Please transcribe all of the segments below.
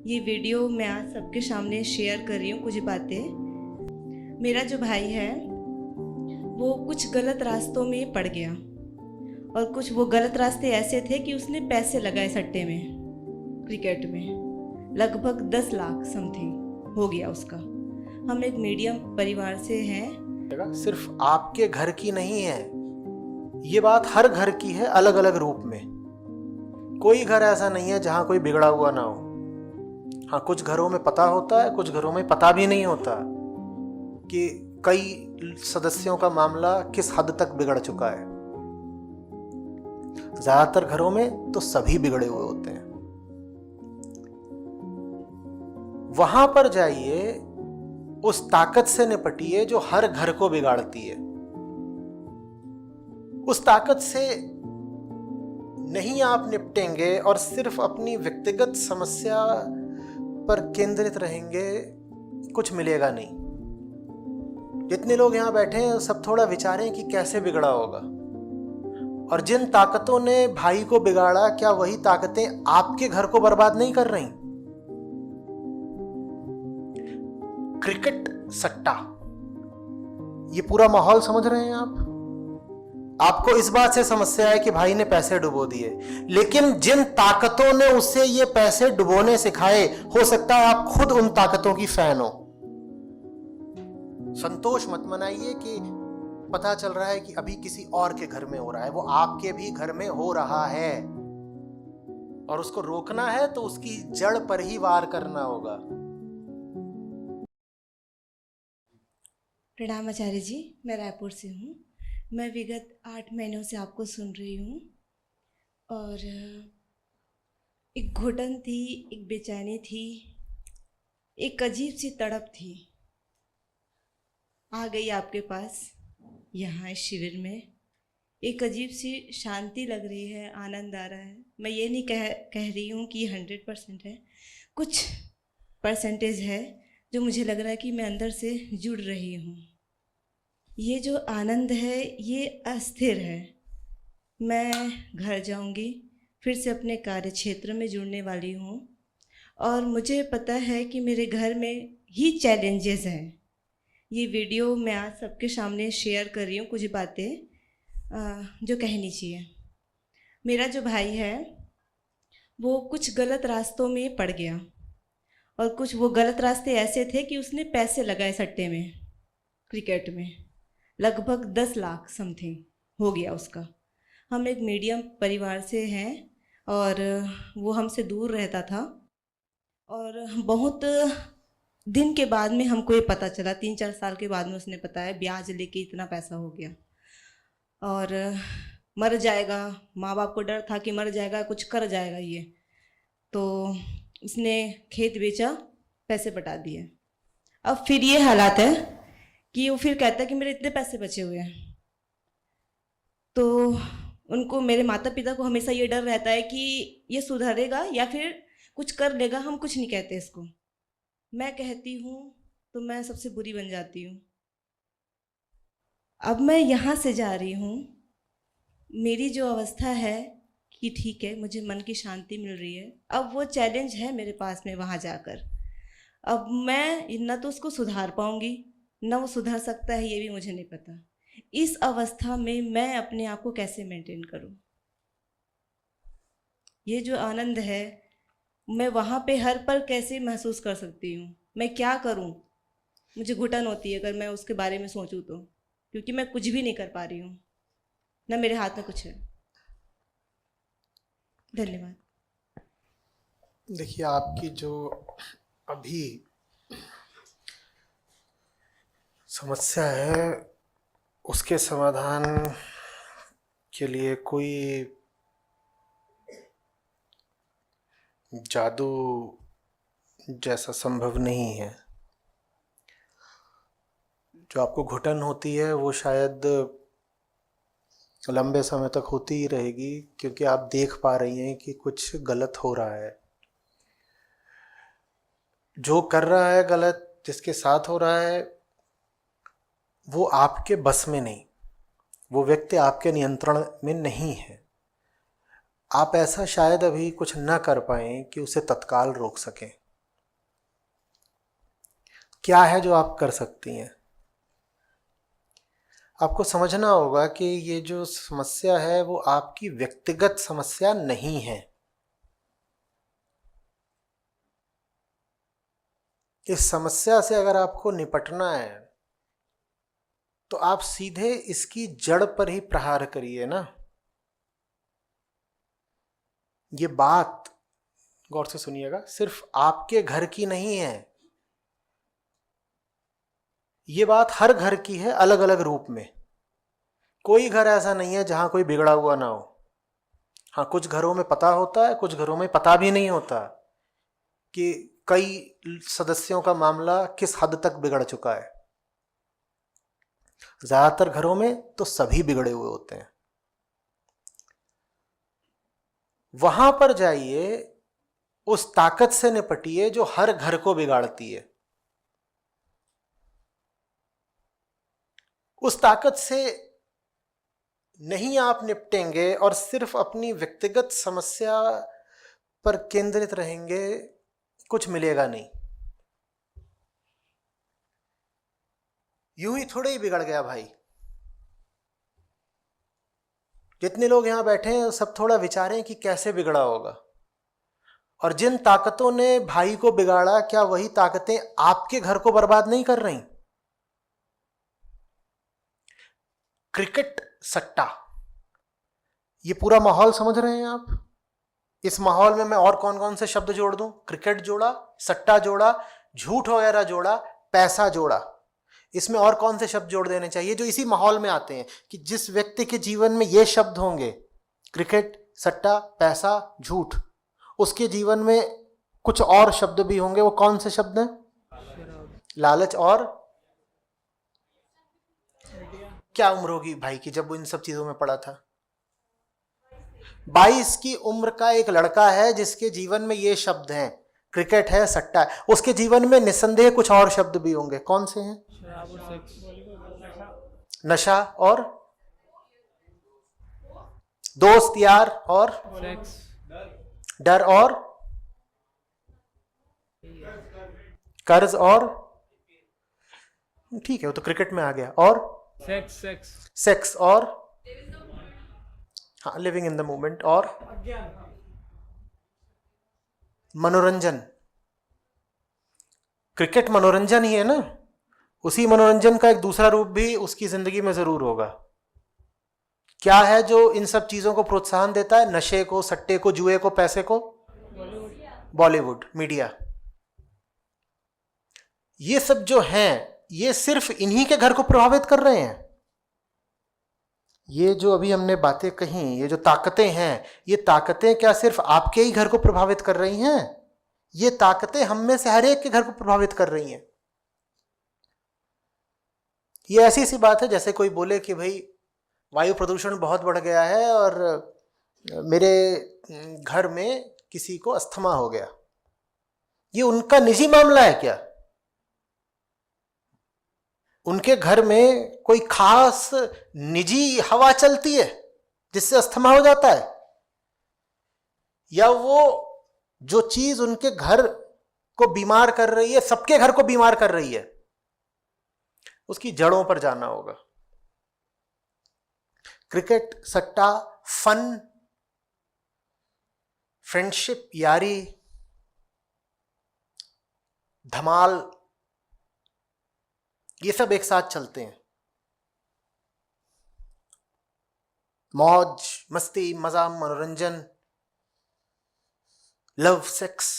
ये वीडियो मैं आज सबके सामने शेयर कर रही हूँ कुछ बातें। मेरा जो भाई है वो कुछ गलत रास्तों में पड़ गया और कुछ वो गलत रास्ते ऐसे थे कि उसने पैसे लगाए सट्टे में, क्रिकेट में लगभग 10 लाख समथिंग हो गया उसका। हम एक मीडियम परिवार से हैं। सिर्फ आपके घर की नहीं है, ये बात हर घर की है, अलग अलग रूप में। कोई घर ऐसा नहीं है जहां कोई बिगड़ा हुआ ना हो। हाँ, कुछ घरों में पता होता है, कुछ घरों में पता भी नहीं होता कि कई सदस्यों का मामला किस हद तक बिगड़ चुका है। ज्यादातर घरों में तो सभी बिगड़े हुए होते हैं। वहां पर जाइए, उस ताकत से निपटिए जो हर घर को बिगाड़ती है। उस ताकत से नहीं आप निपटेंगे और सिर्फ अपनी व्यक्तिगत समस्या पर केंद्रित रहेंगे, कुछ मिलेगा नहीं। जितने लोग यहां बैठे हैं सब थोड़ा विचारें कि कैसे बिगड़ा होगा, और जिन ताकतों ने भाई को बिगाड़ा, क्या वही ताकतें आपके घर को बर्बाद नहीं कर रही? क्रिकेट सट्टा, ये पूरा माहौल समझ रहे हैं आप? आपको इस बात से समस्या है कि भाई ने पैसे डुबो दिए, लेकिन जिन ताकतों ने उसे ये पैसे डुबोने सिखाए, हो सकता है आप खुद उन ताकतों की फैन हो। संतोष मत मनाइए कि पता चल रहा है कि अभी किसी और के घर में हो रहा है, वो आपके भी घर में हो रहा है, और उसको रोकना है तो उसकी जड़ पर ही वार करना होगा। प्रणाम आचार्य जी, मैं रायपुर से हूँ। मैं विगत 8 महीनों से आपको सुन रही हूँ और एक घुटन थी, एक बेचैनी थी, एक अजीब सी तड़प थी। आ गई आपके पास यहाँ इस शिविर में, एक अजीब सी शांति लग रही है, आनंद आ रहा है। मैं ये नहीं कह रही हूँ कि 100% है, कुछ परसेंटेज है जो मुझे लग रहा है कि मैं अंदर से जुड़ रही हूँ। ये जो आनंद है ये अस्थिर है। मैं घर जाऊंगी, फिर से अपने कार्य क्षेत्र में जुड़ने वाली हूँ, और मुझे पता है कि मेरे घर में ही चैलेंजेस हैं। ये वीडियो मैं आज सबके सामने शेयर कर रही हूँ कुछ बातें जो कहनी चाहिए। मेरा जो भाई है वो कुछ गलत रास्तों में पड़ गया और कुछ वो गलत रास्ते ऐसे थे कि उसने पैसे लगाए सट्टे में, क्रिकेट में लगभग 10 लाख समथिंग हो गया उसका। हम एक मीडियम परिवार से हैं और वो हमसे दूर रहता था, और बहुत दिन के बाद में हमको ये पता चला, 3-4 साल के बाद में उसने बताया ब्याज लेके इतना पैसा हो गया और मर जाएगा। माँ बाप को डर था कि मर जाएगा, कुछ कर जाएगा ये, तो उसने खेत बेचा, पैसे पटा दिए। अब फिर ये हालात है कि वो फिर कहता है कि मेरे इतने पैसे बचे हुए हैं। तो उनको, मेरे माता पिता को हमेशा ये डर रहता है कि ये सुधरेगा या फिर कुछ कर लेगा। हम कुछ नहीं कहते इसको, मैं कहती हूँ तो मैं सबसे बुरी बन जाती हूँ। अब मैं यहाँ से जा रही हूँ, मेरी जो अवस्था है कि ठीक है, मुझे मन की शांति मिल रही है। अब वो चैलेंज है मेरे पास में वहाँ जाकर। अब मैं न तो उसको सुधार पाऊँगी, न वो सुधर सकता है, ये भी मुझे नहीं पता। इस अवस्था में मैं अपने आप को कैसे मेंटेन करूं? ये जो आनंद है मैं वहाँ पे हर पल कैसे महसूस कर सकती हूँ? मैं क्या करूँ? मुझे घुटन होती है अगर मैं उसके बारे में सोचूं तो, क्योंकि मैं कुछ भी नहीं कर पा रही हूँ, ना मेरे हाथ में कुछ है। धन्यवाद। देखिए, आपकी जो अभी समस्या है उसके समाधान के लिए कोई जादू जैसा संभव नहीं है। जो आपको घुटन होती है वो शायद लंबे समय तक होती ही रहेगी, क्योंकि आप देख पा रही हैं कि कुछ गलत हो रहा है। जो कर रहा है गलत, जिसके साथ हो रहा है, वो आपके बस में नहीं, वो व्यक्ति आपके नियंत्रण में नहीं है। आप ऐसा शायद अभी कुछ न कर पाएं कि उसे तत्काल रोक सकें। क्या है जो आप कर सकती हैं? आपको समझना होगा कि ये जो समस्या है वो आपकी व्यक्तिगत समस्या नहीं है। इस समस्या से अगर आपको निपटना है तो आप सीधे इसकी जड़ पर ही प्रहार करिए ना। ये बात गौर से सुनिएगा, सिर्फ आपके घर की नहीं है, ये बात हर घर की है, अलग अलग रूप में। कोई घर ऐसा नहीं है जहां कोई बिगड़ा हुआ ना हो। हाँ, कुछ घरों में पता होता है, कुछ घरों में पता भी नहीं होता कि कई सदस्यों का मामला किस हद तक बिगड़ चुका है। ज्यादातर घरों में तो सभी बिगड़े हुए होते हैं। वहां पर जाइए, उस ताकत से निपटिए जो हर घर को बिगाड़ती है। उस ताकत से नहीं आप निपटेंगे और सिर्फ अपनी व्यक्तिगत समस्या पर केंद्रित रहेंगे, कुछ मिलेगा नहीं। यूं ही थोड़े ही बिगड़ गया भाई। जितने लोग यहां बैठे हैं सब थोड़ा विचारें कि कैसे बिगड़ा होगा। और जिन ताकतों ने भाई को बिगाड़ा, क्या वही ताकतें आपके घर को बर्बाद नहीं कर रही? क्रिकेट सट्टा, ये पूरा माहौल समझ रहे हैं आप? इस माहौल में मैं और कौन कौन से शब्द जोड़ दूं? क्रिकेट जोड़ा, सट्टा जोड़ा, झूठ वगैरह जोड़ा, पैसा जोड़ा। इसमें और कौन से शब्द जोड़ देने चाहिए जो इसी माहौल में आते हैं कि जिस व्यक्ति के जीवन में ये शब्द होंगे, क्रिकेट, सट्टा, पैसा, झूठ, उसके जीवन में कुछ और शब्द भी होंगे। वो कौन से शब्द हैं? लालच। और क्या उम्र होगी भाई की जब वो इन सब चीजों में पड़ा था? 22 की उम्र का एक लड़का है जिसके जीवन में ये शब्द हैं, क्रिकेट है, सट्टा है। उसके जीवन में निस्संदेह कुछ और शब्द भी होंगे। कौन से हैं? नशा और दोस्त यार और डर और कर्ज और, ठीक है वो तो क्रिकेट में आ गया। और सेक्स और, हाँ, लिविंग इन द मोमेंट। और मनोरंजन। क्रिकेट मनोरंजन ही है ना, उसी मनोरंजन का एक दूसरा रूप भी उसकी जिंदगी में जरूर होगा। क्या है जो इन सब चीजों को प्रोत्साहन देता है? नशे को, सट्टे को, जुए को, पैसे को? बॉलीवुड, मीडिया। ये सब जो हैं ये सिर्फ इन्हीं के घर को प्रभावित कर रहे हैं। ये जो अभी हमने बातें कही, ये जो ताकतें हैं, ये ताकतें क्या सिर्फ आपके ही घर को प्रभावित कर रही हैं? ये ताकतें हम में से हर एक के घर को प्रभावित कर रही हैं। ये ऐसी सी बात है जैसे कोई बोले कि भाई वायु प्रदूषण बहुत बढ़ गया है और मेरे घर में किसी को अस्थमा हो गया। ये उनका निजी मामला है क्या? उनके घर में कोई खास निजी हवा चलती है जिससे अस्थमा हो जाता है? या वो जो चीज उनके घर को बीमार कर रही है, सबके घर को बीमार कर रही है? उसकी जड़ों पर जाना होगा। क्रिकेट, सट्टा, फन, फ्रेंडशिप, यारी, धमाल, ये सब एक साथ चलते हैं। मौज मस्ती, मजा, मनोरंजन, लव, सेक्स,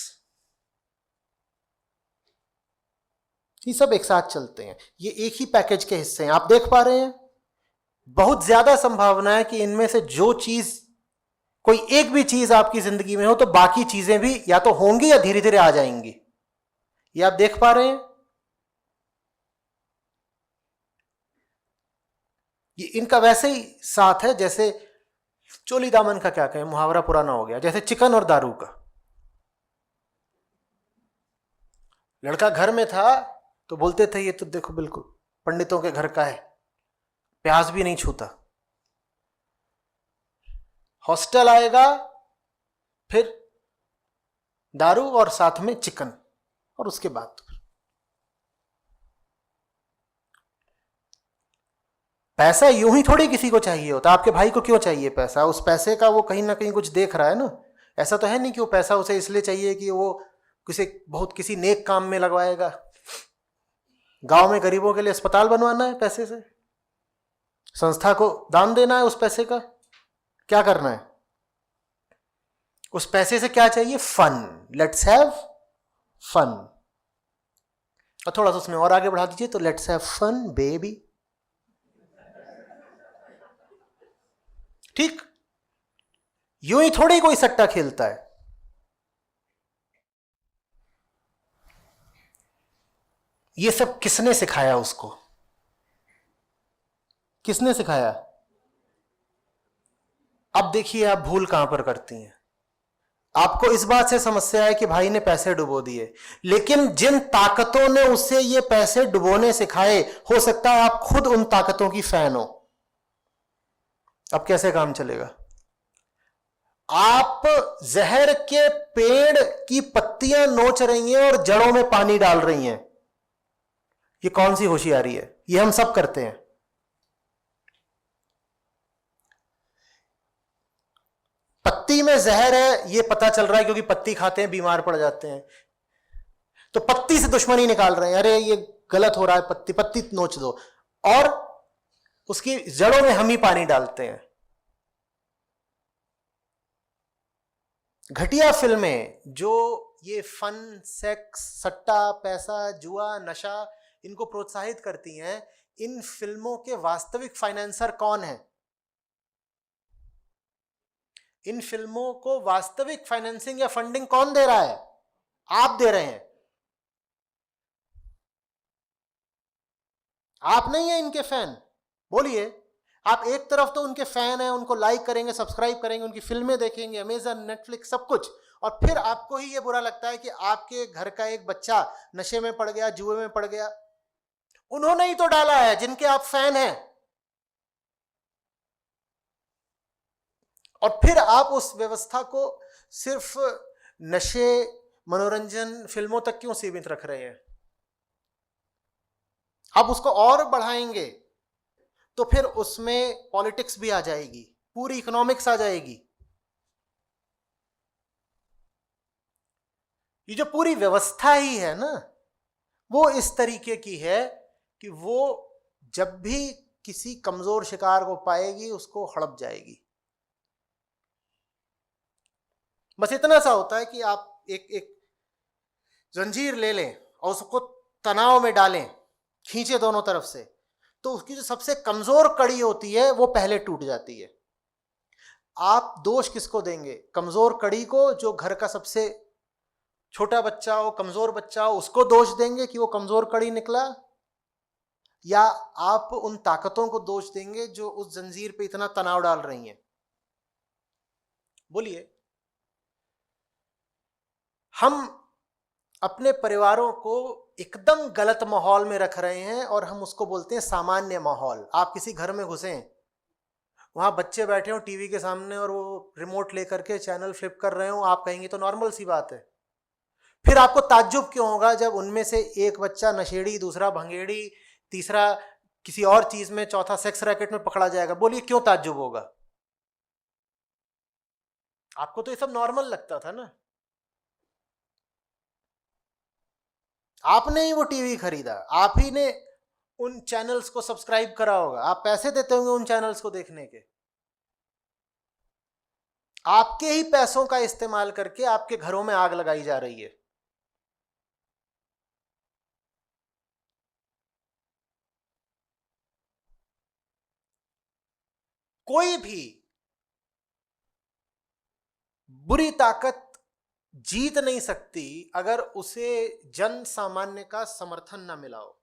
ये सब एक साथ चलते हैं। ये एक ही पैकेज के हिस्से हैं। आप देख पा रहे हैं, बहुत ज्यादा संभावना है कि इनमें से जो चीज, कोई एक भी चीज आपकी जिंदगी में हो तो बाकी चीजें भी या तो होंगी या धीरे धीरे आ जाएंगी। ये आप देख पा रहे हैं। ये इनका वैसे ही साथ है जैसे चोली दामन का, क्या कहें, मुहावरा पुराना हो गया, जैसे चिकन और दारू का। लड़का घर में था तो बोलते थे ये तो देखो बिल्कुल पंडितों के घर का है, प्याज भी नहीं छूता। हॉस्टल आएगा, फिर दारू और साथ में चिकन, और उसके बाद पैसा यूं ही थोड़ी किसी को चाहिए होता। आपके भाई को क्यों चाहिए पैसा? उस पैसे का वो कहीं ना कहीं कुछ देख रहा है ना। ऐसा तो है नहीं कि वो पैसा उसे इसलिए चाहिए कि वो किसी नेक काम में लगवाएगा। गांव में गरीबों के लिए अस्पताल बनवाना है पैसे से, संस्था को दान देना है उस पैसे का, क्या करना है? उस पैसे से क्या चाहिए? फन। Let's have fun. और थोड़ा सा उसमें और आगे बढ़ा दीजिए तो लेट्स हैव फन बेबी। ठीक, यूं ही थोड़ी कोई सट्टा खेलता है। ये सब किसने सिखाया उसको? किसने सिखाया? अब देखिए आप भूल कहां पर करती हैं। आपको इस बात से समस्या है कि भाई ने पैसे डुबो दिए, लेकिन जिन ताकतों ने उसे ये पैसे डुबोने सिखाए, हो सकता है आप खुद उन ताकतों की फैन हो। अब कैसे काम चलेगा? आप जहर के पेड़ की पत्तियां नोच रही हैं और जड़ों में पानी डाल रही हैं। ये कौन सी होशियारी है? ये हम सब करते हैं। पत्ती में जहर है ये पता चल रहा है क्योंकि पत्ती खाते हैं बीमार पड़ जाते हैं, तो पत्ती से दुश्मनी निकाल रहे हैं। अरे ये गलत हो रहा है, पत्ती पत्ती नोच दो, और उसकी जड़ों में हम ही पानी डालते हैं। घटिया फिल्में जो ये फन, सेक्स, सट्टा, पैसा, जुआ, नशा इनको प्रोत्साहित करती हैं, इन फिल्मों के वास्तविक फाइनेंसर कौन है? इन फिल्मों को वास्तविक फाइनेंसिंग या फंडिंग कौन दे रहा है? आप दे रहे हैं। आप नहीं है इनके फैन। बोलिए, आप एक तरफ तो उनके फैन हैं, उनको लाइक करेंगे, सब्सक्राइब करेंगे, उनकी फिल्में देखेंगे, अमेजन, नेटफ्लिक्स, सब कुछ, और फिर आपको ही ये बुरा लगता है कि आपके घर का एक बच्चा नशे में पड़ गया, जुए में पड़ गया। उन्होंने ही तो डाला है जिनके आप फैन हैं, और फिर आप उस व्यवस्था को सिर्फ नशे, मनोरंजन, फिल्मों तक क्यों सीमित रख रहे हैं? आप उसको और बढ़ाएंगे तो फिर उसमें पॉलिटिक्स भी आ जाएगी, पूरी इकोनॉमिक्स आ जाएगी। ये जो पूरी व्यवस्था ही है ना, वो इस तरीके की है कि वो जब भी किसी कमजोर शिकार को पाएगी उसको हड़प जाएगी। बस इतना सा होता है कि आप एक जंजीर ले लें और उसको तनाव में डालें, खींचे दोनों तरफ से, तो उसकी जो सबसे कमजोर कड़ी होती है वो पहले टूट जाती है। आप दोष किसको देंगे? कमजोर कड़ी को। जो घर का सबसे छोटा बच्चा हो, कमजोर बच्चा हो, उसको दोष देंगे कि वो कमजोर कड़ी निकला, या आप उन ताकतों को दोष देंगे जो उस जंजीर पे इतना तनाव डाल रही हैं? बोलिए। हम अपने परिवारों को एकदम गलत माहौल में रख रहे हैं और हम उसको बोलते हैं सामान्य माहौल। आप किसी घर में घुसें, वहां बच्चे बैठे हो टीवी के सामने और वो रिमोट लेकर के चैनल फ्लिप कर रहे हो, आप कहेंगे तो नॉर्मल सी बात है। फिर आपको ताज्जुब क्यों होगा जब उनमें से एक बच्चा नशेड़ी, दूसरा भंगेड़ी, तीसरा किसी और चीज में, चौथा सेक्स रैकेट में पकड़ा जाएगा? बोलिए क्यों ताज्जुब होगा? आपको तो ये सब नॉर्मल लगता था ना। आपने ही वो टीवी खरीदा, आप ही ने उन चैनल्स को सब्सक्राइब करा होगा, आप पैसे देते होंगे उन चैनल्स को देखने के। आपके ही पैसों का इस्तेमाल करके आपके घरों में आग लगाई जा रही है। कोई भी बुरी ताकत जीत नहीं सकती अगर उसे जन सामान्य का समर्थन ना मिला हो।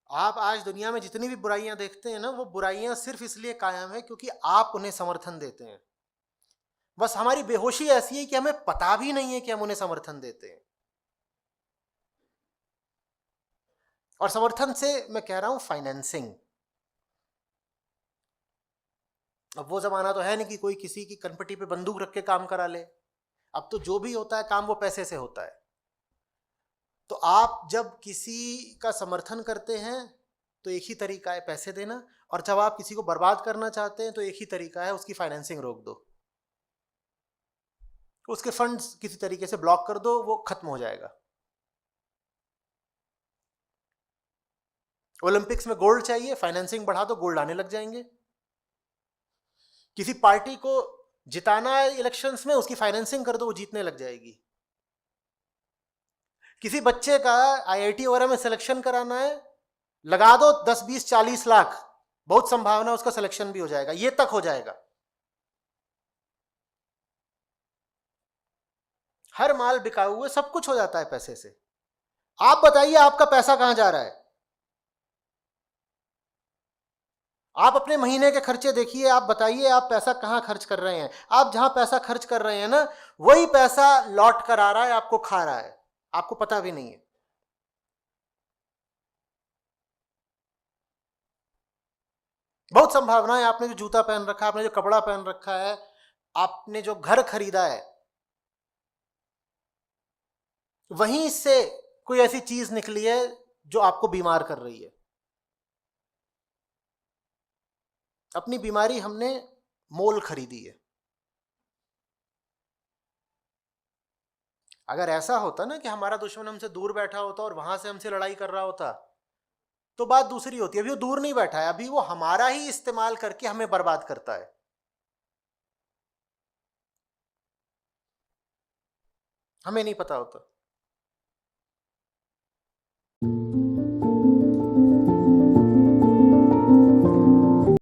आप आज दुनिया में जितनी भी बुराइयां देखते हैं ना, वो बुराइयां सिर्फ इसलिए कायम है क्योंकि आप उन्हें समर्थन देते हैं। बस हमारी बेहोशी ऐसी है कि हमें पता भी नहीं है कि हम उन्हें समर्थन देते हैं। और समर्थन से मैं कह रहा हूं फाइनेंसिंग। अब वो जमाना तो है नहीं कि कोई किसी की कनपटी पे बंदूक रख के काम करा ले। अब तो जो भी होता है काम वो पैसे से होता है। तो आप जब किसी का समर्थन करते हैं तो एक ही तरीका है पैसे देना, और जब आप किसी को बर्बाद करना चाहते हैं तो एक ही तरीका है, उसकी फाइनेंसिंग रोक दो, उसके फंड्स किसी तरीके से ब्लॉक कर दो, वो खत्म हो जाएगा। ओलंपिक्स में गोल्ड चाहिए, फाइनेंसिंग बढ़ा दो, गोल्ड आने लग जाएंगे। किसी पार्टी को जिताना है इलेक्शंस में, उसकी फाइनेंसिंग कर दो, वो जीतने लग जाएगी। किसी बच्चे का आईआईटी वगैरह में सिलेक्शन कराना है, लगा दो 10, 20, 40 लाख, बहुत संभावना है उसका सिलेक्शन भी हो जाएगा, ये तक हो जाएगा। हर माल बिका हुआ, सब कुछ हो जाता है पैसे से। आप बताइए आपका पैसा कहां जा रहा है? आप अपने महीने के खर्चे देखिए, आप बताइए आप पैसा कहां खर्च कर रहे हैं। आप जहां पैसा खर्च कर रहे हैं ना, वही पैसा लौट कर आ रहा है, आपको खा रहा है, आपको पता भी नहीं है। बहुत संभावना है, आपने जो जूता पहन रखा है, आपने जो कपड़ा पहन रखा है, आपने जो घर खरीदा है, वहीं से कोई ऐसी चीज निकली है जो आपको बीमार कर रही है। अपनी बीमारी हमने मोल खरीदी है। अगर ऐसा होता ना कि हमारा दुश्मन हमसे दूर बैठा होता और वहां से हमसे लड़ाई कर रहा होता, तो बात दूसरी होती है। अभी वो दूर नहीं बैठा है, अभी वो हमारा ही इस्तेमाल करके हमें बर्बाद करता है। हमें नहीं पता होता।